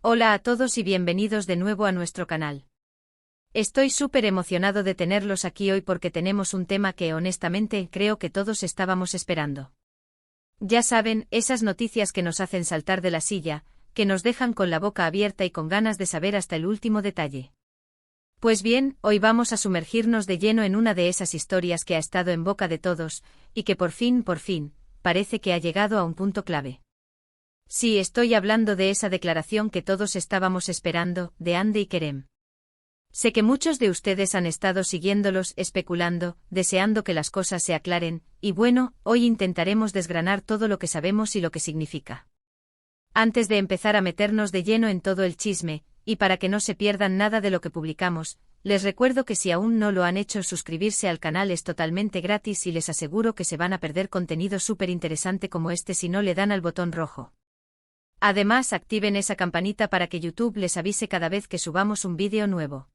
Hola a todos y bienvenidos de nuevo a nuestro canal. Estoy súper emocionado de tenerlos aquí hoy porque tenemos un tema que honestamente creo que todos estábamos esperando. Ya saben, esas noticias que nos hacen saltar de la silla, que nos dejan con la boca abierta y con ganas de saber hasta el último detalle. Pues bien, hoy vamos a sumergirnos de lleno en una de esas historias que ha estado en boca de todos, y que por fin, parece que ha llegado a un punto clave. Sí, estoy hablando de esa declaración que todos estábamos esperando, de Hande y Kerem. Sé que muchos de ustedes han estado siguiéndolos, especulando, deseando que las cosas se aclaren, y bueno, hoy intentaremos desgranar todo lo que sabemos y lo que significa. Antes de empezar a meternos de lleno en todo el chisme, y para que no se pierdan nada de lo que publicamos, les recuerdo que si aún no lo han hecho, suscribirse al canal es totalmente gratis y les aseguro que se van a perder contenido súper interesante como este si no le dan al botón rojo. Además, activen esa campanita para que YouTube les avise cada vez que subamos un vídeo nuevo.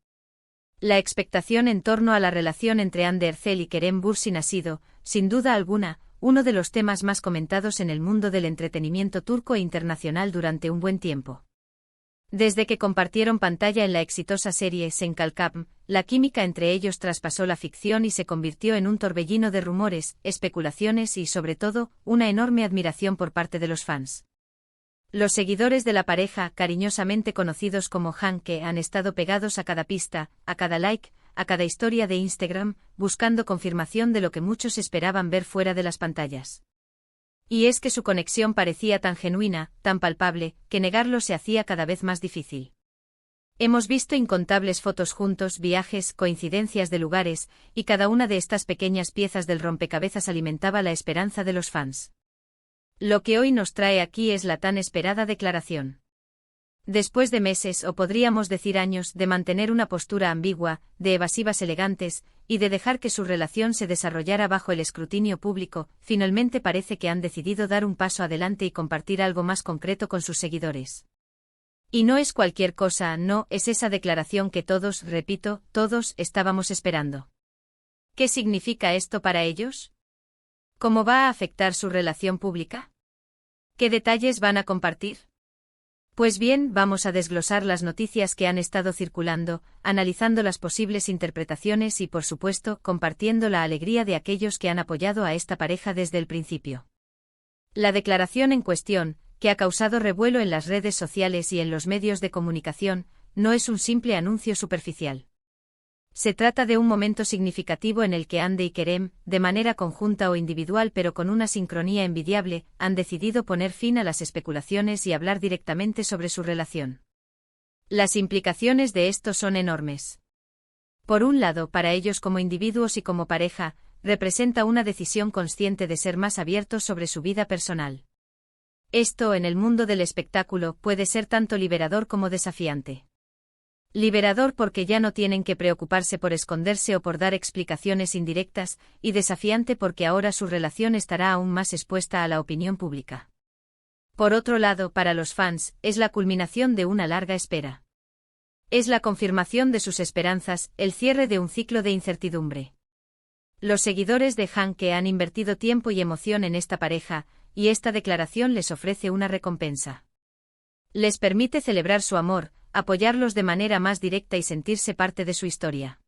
La expectación en torno a la relación entre Hande Erçel y Kerem Bürsin ha sido, sin duda alguna, uno de los temas más comentados en el mundo del entretenimiento turco e internacional durante un buen tiempo. Desde que compartieron pantalla en la exitosa serie Sen Kalkam, la química entre ellos traspasó la ficción y se convirtió en un torbellino de rumores, especulaciones y, sobre todo, una enorme admiración por parte de los fans. Los seguidores de la pareja, cariñosamente conocidos como Hanke, han estado pegados a cada pista, a cada like, a cada historia de Instagram, buscando confirmación de lo que muchos esperaban ver fuera de las pantallas. Y es que su conexión parecía tan genuina, tan palpable, que negarlo se hacía cada vez más difícil. Hemos visto incontables fotos juntos, viajes, coincidencias de lugares, y cada una de estas pequeñas piezas del rompecabezas alimentaba la esperanza de los fans. Lo que hoy nos trae aquí es la tan esperada declaración. Después de meses, o podríamos decir años, de mantener una postura ambigua, de evasivas elegantes, y de dejar que su relación se desarrollara bajo el escrutinio público, finalmente parece que han decidido dar un paso adelante y compartir algo más concreto con sus seguidores. Y no es cualquier cosa, no, es esa declaración que todos, repito, todos, estábamos esperando. ¿Qué significa esto para ellos? ¿Cómo va a afectar su relación pública? ¿Qué detalles van a compartir? Pues bien, vamos a desglosar las noticias que han estado circulando, analizando las posibles interpretaciones y, por supuesto, compartiendo la alegría de aquellos que han apoyado a esta pareja desde el principio. La declaración en cuestión, que ha causado revuelo en las redes sociales y en los medios de comunicación, no es un simple anuncio superficial. Se trata de un momento significativo en el que Hande y Kerem, de manera conjunta o individual pero con una sincronía envidiable, han decidido poner fin a las especulaciones y hablar directamente sobre su relación. Las implicaciones de esto son enormes. Por un lado, para ellos como individuos y como pareja, representa una decisión consciente de ser más abiertos sobre su vida personal. Esto, en el mundo del espectáculo, puede ser tanto liberador como desafiante. Liberador porque ya no tienen que preocuparse por esconderse o por dar explicaciones indirectas, y desafiante porque ahora su relación estará aún más expuesta a la opinión pública. Por otro lado, para los fans, es la culminación de una larga espera. Es la confirmación de sus esperanzas, el cierre de un ciclo de incertidumbre. Los seguidores de Hanke han invertido tiempo y emoción en esta pareja, y esta declaración les ofrece una recompensa. Les permite celebrar su amor, apoyarlos de manera más directa y sentirse parte de su historia.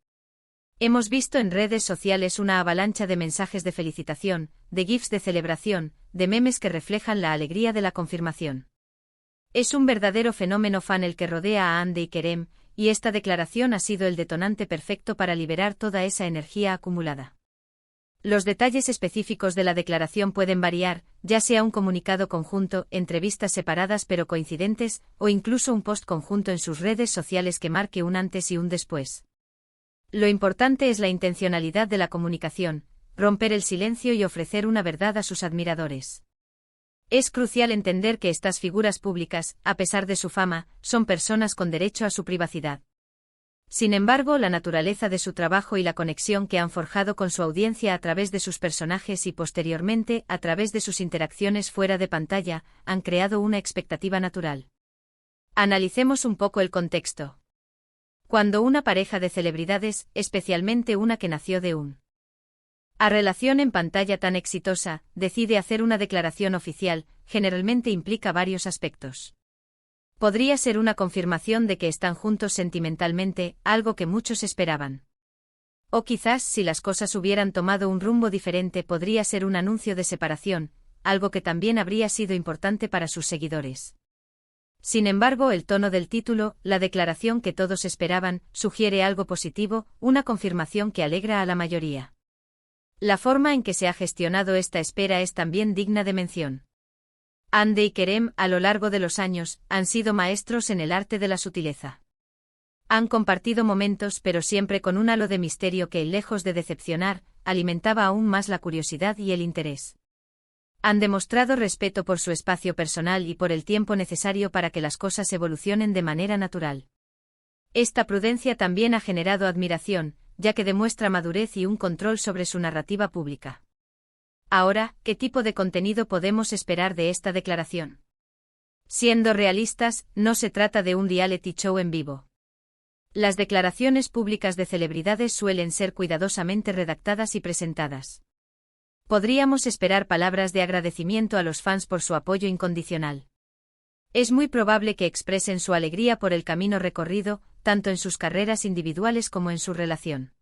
Hemos visto en redes sociales una avalancha de mensajes de felicitación, de gifs de celebración, de memes que reflejan la alegría de la confirmación. Es un verdadero fenómeno fan el que rodea a Hande y Kerem, y esta declaración ha sido el detonante perfecto para liberar toda esa energía acumulada. Los detalles específicos de la declaración pueden variar, ya sea un comunicado conjunto, entrevistas separadas pero coincidentes, o incluso un post conjunto en sus redes sociales que marque un antes y un después. Lo importante es la intencionalidad de la comunicación, romper el silencio y ofrecer una verdad a sus admiradores. Es crucial entender que estas figuras públicas, a pesar de su fama, son personas con derecho a su privacidad. Sin embargo, la naturaleza de su trabajo y la conexión que han forjado con su audiencia a través de sus personajes y posteriormente a través de sus interacciones fuera de pantalla, han creado una expectativa natural. Analicemos un poco el contexto. Cuando una pareja de celebridades, especialmente una que nació de una relación en pantalla tan exitosa, decide hacer una declaración oficial, generalmente implica varios aspectos. Podría ser una confirmación de que están juntos sentimentalmente, algo que muchos esperaban. O quizás, si las cosas hubieran tomado un rumbo diferente, podría ser un anuncio de separación, algo que también habría sido importante para sus seguidores. Sin embargo, el tono del título, la declaración que todos esperaban, sugiere algo positivo, una confirmación que alegra a la mayoría. La forma en que se ha gestionado esta espera es también digna de mención. Hande y Kerem, a lo largo de los años, han sido maestros en el arte de la sutileza. Han compartido momentos, pero siempre con un halo de misterio que, lejos de decepcionar, alimentaba aún más la curiosidad y el interés. Han demostrado respeto por su espacio personal y por el tiempo necesario para que las cosas evolucionen de manera natural. Esta prudencia también ha generado admiración, ya que demuestra madurez y un control sobre su narrativa pública. Ahora, ¿qué tipo de contenido podemos esperar de esta declaración? Siendo realistas, no se trata de un reality show en vivo. Las declaraciones públicas de celebridades suelen ser cuidadosamente redactadas y presentadas. Podríamos esperar palabras de agradecimiento a los fans por su apoyo incondicional. Es muy probable que expresen su alegría por el camino recorrido, tanto en sus carreras individuales como en su relación.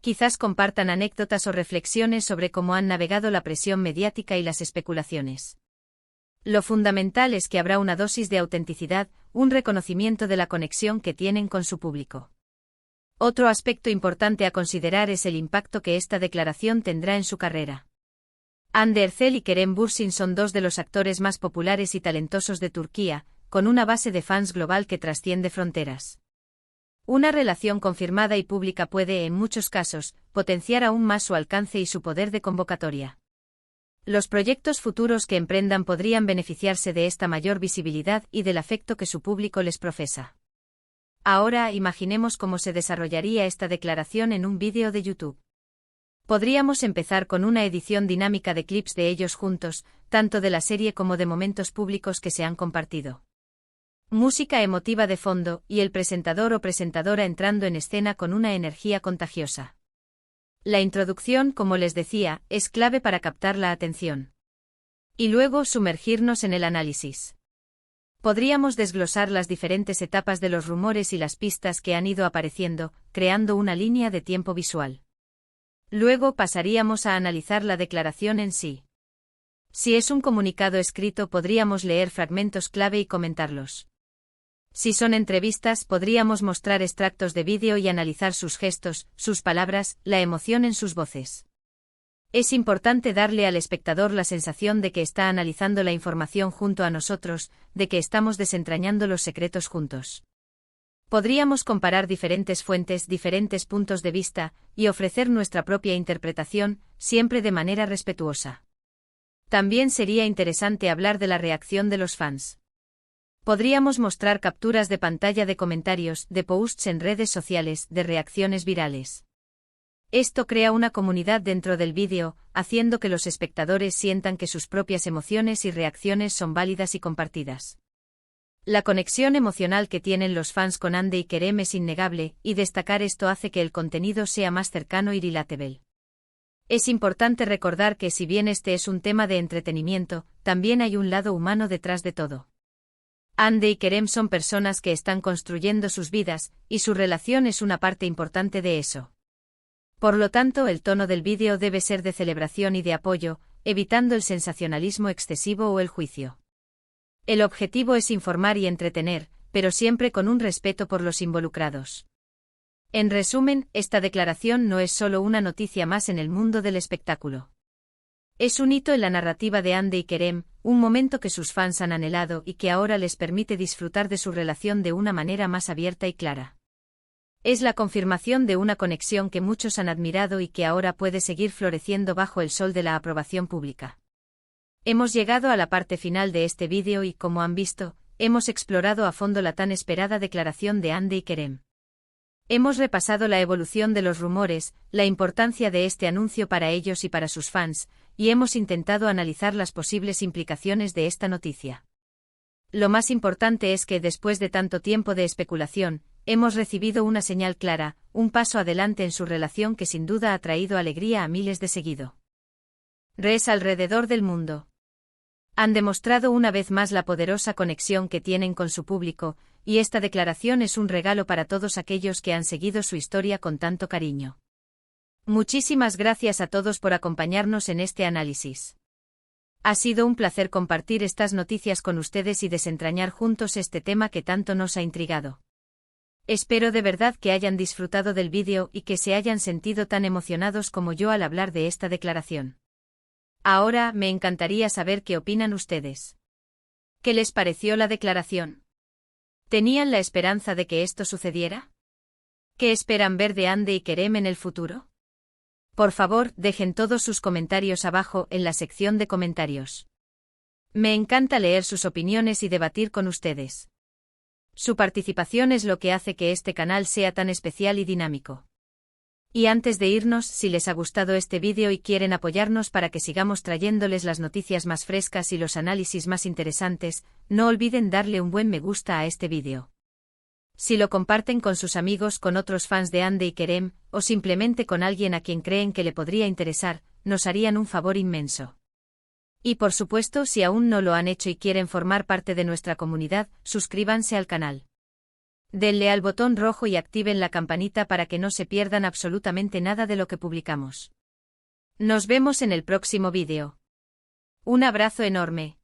Quizás compartan anécdotas o reflexiones sobre cómo han navegado la presión mediática y las especulaciones. Lo fundamental es que habrá una dosis de autenticidad, un reconocimiento de la conexión que tienen con su público. Otro aspecto importante a considerar es el impacto que esta declaración tendrá en su carrera. Hande Erçel y Kerem Bürsin son dos de los actores más populares y talentosos de Turquía, con una base de fans global que trasciende fronteras. Una relación confirmada y pública puede, en muchos casos, potenciar aún más su alcance y su poder de convocatoria. Los proyectos futuros que emprendan podrían beneficiarse de esta mayor visibilidad y del afecto que su público les profesa. Ahora imaginemos cómo se desarrollaría esta declaración en un vídeo de YouTube. Podríamos empezar con una edición dinámica de clips de ellos juntos, tanto de la serie como de momentos públicos que se han compartido. Música emotiva de fondo, y el presentador o presentadora entrando en escena con una energía contagiosa. La introducción, como les decía, es clave para captar la atención. Y luego sumergirnos en el análisis. Podríamos desglosar las diferentes etapas de los rumores y las pistas que han ido apareciendo, creando una línea de tiempo visual. Luego pasaríamos a analizar la declaración en sí. Si es un comunicado escrito, podríamos leer fragmentos clave y comentarlos. Si son entrevistas, podríamos mostrar extractos de vídeo y analizar sus gestos, sus palabras, la emoción en sus voces. Es importante darle al espectador la sensación de que está analizando la información junto a nosotros, de que estamos desentrañando los secretos juntos. Podríamos comparar diferentes fuentes, diferentes puntos de vista, y ofrecer nuestra propia interpretación, siempre de manera respetuosa. También sería interesante hablar de la reacción de los fans. Podríamos mostrar capturas de pantalla de comentarios, de posts en redes sociales, de reacciones virales. Esto crea una comunidad dentro del vídeo, haciendo que los espectadores sientan que sus propias emociones y reacciones son válidas y compartidas. La conexión emocional que tienen los fans con Hande y Kerem es innegable, y destacar esto hace que el contenido sea más cercano y relatable. Es importante recordar que si bien este es un tema de entretenimiento, también hay un lado humano detrás de todo. Hande y Kerem son personas que están construyendo sus vidas, y su relación es una parte importante de eso. Por lo tanto, el tono del vídeo debe ser de celebración y de apoyo, evitando el sensacionalismo excesivo o el juicio. El objetivo es informar y entretener, pero siempre con un respeto por los involucrados. En resumen, esta declaración no es solo una noticia más en el mundo del espectáculo. Es un hito en la narrativa de Hande y Kerem, un momento que sus fans han anhelado y que ahora les permite disfrutar de su relación de una manera más abierta y clara. Es la confirmación de una conexión que muchos han admirado y que ahora puede seguir floreciendo bajo el sol de la aprobación pública. Hemos llegado a la parte final de este vídeo y, como han visto, hemos explorado a fondo la tan esperada declaración de Hande y Kerem. Hemos repasado la evolución de los rumores, la importancia de este anuncio para ellos y para sus fans, y hemos intentado analizar las posibles implicaciones de esta noticia. Lo más importante es que, después de tanto tiempo de especulación, hemos recibido una señal clara, un paso adelante en su relación que sin duda ha traído alegría a miles de seguidores alrededor del mundo. Han demostrado una vez más la poderosa conexión que tienen con su público, y esta declaración es un regalo para todos aquellos que han seguido su historia con tanto cariño. Muchísimas gracias a todos por acompañarnos en este análisis. Ha sido un placer compartir estas noticias con ustedes y desentrañar juntos este tema que tanto nos ha intrigado. Espero de verdad que hayan disfrutado del vídeo y que se hayan sentido tan emocionados como yo al hablar de esta declaración. Ahora, me encantaría saber qué opinan ustedes. ¿Qué les pareció la declaración? ¿Tenían la esperanza de que esto sucediera? ¿Qué esperan ver de Hande y Kerem en el futuro? Por favor, dejen todos sus comentarios abajo en la sección de comentarios. Me encanta leer sus opiniones y debatir con ustedes. Su participación es lo que hace que este canal sea tan especial y dinámico. Y antes de irnos, si les ha gustado este vídeo y quieren apoyarnos para que sigamos trayéndoles las noticias más frescas y los análisis más interesantes, no olviden darle un buen me gusta a este vídeo. Si lo comparten con sus amigos, con otros fans de Hande y Kerem, o simplemente con alguien a quien creen que le podría interesar, nos harían un favor inmenso. Y por supuesto, si aún no lo han hecho y quieren formar parte de nuestra comunidad, suscríbanse al canal. Denle al botón rojo y activen la campanita para que no se pierdan absolutamente nada de lo que publicamos. Nos vemos en el próximo vídeo. Un abrazo enorme.